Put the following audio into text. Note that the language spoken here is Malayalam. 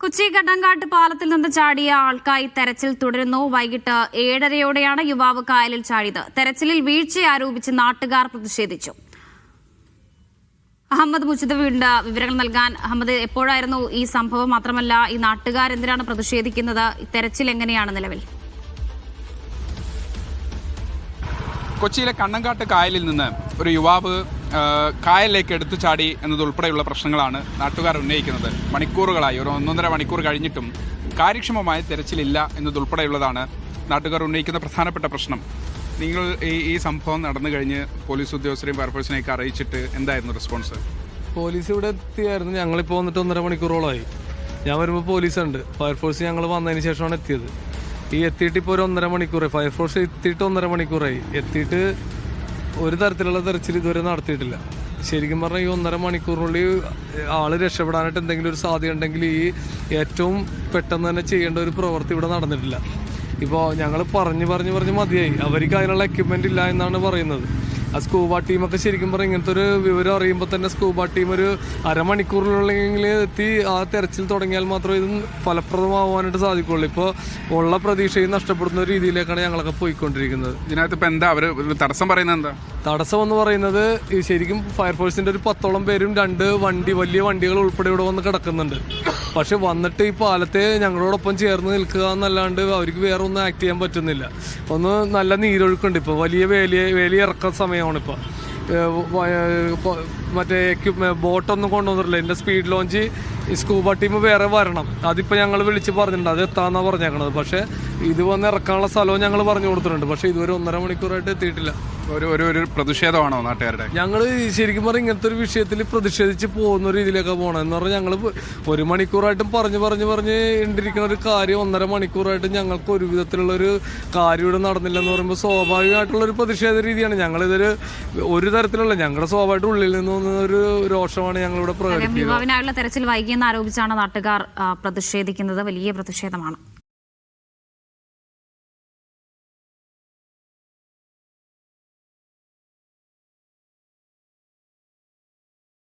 കൊച്ചി കണ്ണങ്കാട്ട് പാലത്തിൽ നിന്ന് ചാടിയ ആൾക്കായി തെരച്ചിൽ തുടരുന്നു. വൈകിട്ട് 7:30യോടെയാണ് യുവാവ് കായലിൽ ചാടിയത്. തെരച്ചിലിൽ വീഴ്ച ആരോപിച്ച് നാട്ടുകാർ പ്രതിഷേധിച്ചു. അഹമ്മദ് മുജിദ് വിവരങ്ങൾ നൽകാൻ. അഹമ്മദ്, എപ്പോഴായിരുന്നു ഈ സംഭവം? മാത്രമല്ല, ഈ നാട്ടുകാർ എന്തിനാണ് പ്രതിഷേധിക്കുന്നത്? തെരച്ചിൽ എങ്ങനെയാണ് നിലവിൽ? കൊച്ചിയിലെ കണ്ണങ്കാട്ട് കായലിൽ നിന്ന് ഒരു യുവാവ് കായലിലേക്ക് എടുത്തു ചാടി എന്നതുൾപ്പെടെയുള്ള പ്രശ്നങ്ങളാണ് നാട്ടുകാർ ഉന്നയിക്കുന്നത്. മണിക്കൂറുകളായി, ഒരു 1.5 മണിക്കൂർ കഴിഞ്ഞിട്ടും കാര്യക്ഷമമായ തെരച്ചിലില്ല എന്നതുൾപ്പെടെയുള്ളതാണ് നാട്ടുകാർ ഉന്നയിക്കുന്ന പ്രധാനപ്പെട്ട പ്രശ്നം. നിങ്ങൾ ഈ സംഭവം നടന്നു കഴിഞ്ഞ് പോലീസ് ഉദ്യോഗസ്ഥരെയും ഫയർഫോഴ്സിനെയൊക്കെ അറിയിച്ചിട്ട് എന്തായിരുന്നു റെസ്പോൺസ്? പോലീസ് ഇവിടെ എത്തിയായിരുന്നു. ഞങ്ങളിപ്പോൾ വന്നിട്ട് 1.5 മണിക്കൂറോളമായി. ഞാൻ വരുമ്പോൾ പോലീസുണ്ട്. ഫയർഫോഴ്സ് ഞങ്ങൾ വന്നതിന് ശേഷമാണ് എത്തിയത്. എത്തിയിട്ട് ഇപ്പോൾ ഒരു 1.5 മണിക്കൂറായി. ഫയർഫോഴ്സ് എത്തിയിട്ട് 1.5 മണിക്കൂറായി. എത്തിയിട്ട് ഒരു തരത്തിലുള്ള തെരച്ചിൽ ഇതുവരെ നടത്തിയിട്ടില്ല. ശരിക്കും പറഞ്ഞാൽ ഈ 1.5 മണിക്കൂറിനുള്ളിൽ ആള് രക്ഷപ്പെടാനായിട്ട് എന്തെങ്കിലും ഒരു സാധ്യത ഉണ്ടെങ്കിൽ ഈ ഏറ്റവും പെട്ടെന്ന് തന്നെ ചെയ്യേണ്ട ഒരു പ്രവൃത്തി ഇവിടെ നടന്നിട്ടില്ല. ഇപ്പോൾ ഞങ്ങൾ പറഞ്ഞ് മതിയായി. അവർക്ക് അതിനുള്ള എക്യുപ്മെൻ്റ് ഇല്ല എന്നാണ് പറയുന്നത്. ആ സ്കൂബ ടീമൊക്കെ ശരിക്കും പറഞ്ഞാൽ ഇങ്ങനത്തെ ഒരു വിവരം അറിയുമ്പോൾ തന്നെ സ്കൂബ ടീം ഒരു അരമണിക്കൂറിനുള്ളിൽ എത്തി ആ തെരച്ചിൽ തുടങ്ങിയാൽ മാത്രമേ ഇത് ഫലപ്രദമാവാനായിട്ട് സാധിക്കുള്ളൂ. ഇപ്പോൾ ഉള്ള പ്രതീക്ഷയും നഷ്ടപ്പെടുന്ന രീതിയിലേക്കാണ് ഞങ്ങളൊക്കെ പോയിക്കൊണ്ടിരിക്കുന്നത്. ഇതിനകത്ത് ഇപ്പോൾ എന്താ അവർ തടസ്സം പറയുന്നത്? എന്താ തടസ്സം എന്ന് പറയുന്നത്, ശരിക്കും ഫയർഫോഴ്സിൻ്റെ ഒരു 10ഓളം പേരും 2 വലിയ വണ്ടികൾ ഉൾപ്പെടെ ഇവിടെ വന്ന് കിടക്കുന്നുണ്ട്. പക്ഷെ വന്നിട്ട് ഈ പാലത്തെ ഞങ്ങളോടൊപ്പം ചേർന്ന് നിൽക്കുക എന്നല്ലാണ്ട് അവർക്ക് വേറെ ഒന്നും ആക്ട് ചെയ്യാൻ പറ്റുന്നില്ല. ഒന്ന് നല്ല നീരൊഴുക്കുണ്ട്. ഇപ്പോൾ വലിയ വേലി ഇറക്കുന്ന സമയമാണ്. ഇപ്പോൾ മറ്റേ ബോട്ടൊന്നും കൊണ്ടുവന്നിട്ടില്ല. എൻ്റെ സ്പീഡ് ലോഞ്ച് സ്കൂബ ടീം വേറെ വരണം. അതിപ്പോൾ ഞങ്ങൾ വിളിച്ച് പറഞ്ഞിട്ടുണ്ട്, അത് എത്താന്നാണ് പറഞ്ഞേക്കണത്. പക്ഷേ ഇത് വന്ന് ഇറക്കാനുള്ള സ്ഥലവും ഞങ്ങൾ പറഞ്ഞു കൊടുത്തിട്ടുണ്ട്. പക്ഷേ ഇതുവരെ 1.5 മണിക്കൂറായിട്ട് എത്തിയിട്ടില്ല. ഒരു പ്രതിഷേധമാണോ നാട്ടുകാരുടെ? ഞങ്ങൾ ശരിക്കും പറഞ്ഞാൽ ഇങ്ങനത്തെ ഒരു വിഷയത്തിൽ പ്രതിഷേധിച്ച് പോകുന്ന രീതിയിലൊക്കെ പോകണം. എന്ന് പറഞ്ഞാൽ ഞങ്ങൾ 1 മണിക്കൂറായിട്ടും പറഞ്ഞ് ഇണ്ടിരിക്കുന്ന ഒരു കാര്യം 1.5 മണിക്കൂറായിട്ട് ഞങ്ങൾക്ക് ഒരു വിധത്തിലുള്ളൊരു കാര്യം ഇവിടെ നടന്നില്ലെന്ന് പറയുമ്പോൾ സ്വാഭാവികമായിട്ടുള്ളൊരു പ്രതിഷേധ രീതിയാണ്. ഞങ്ങളിതൊരു ഒരു തരത്തിലുള്ള ഞങ്ങളുടെ സ്വാഭാവികമായിട്ട് ഉള്ളിൽ നിന്ന് തോന്നുന്ന ഒരു രോഷമാണ് ഞങ്ങളിവിടെ പ്രകടിപ്പിക്കുന്നത്. യുവാവിനായുള്ള തെരച്ചിൽ വൈകിയെന്ന് ആരോപിച്ചാണ് നാട്ടുകാർ പ്രതിഷേധിക്കുന്നത്. വലിയ പ്രതിഷേധമാണ്.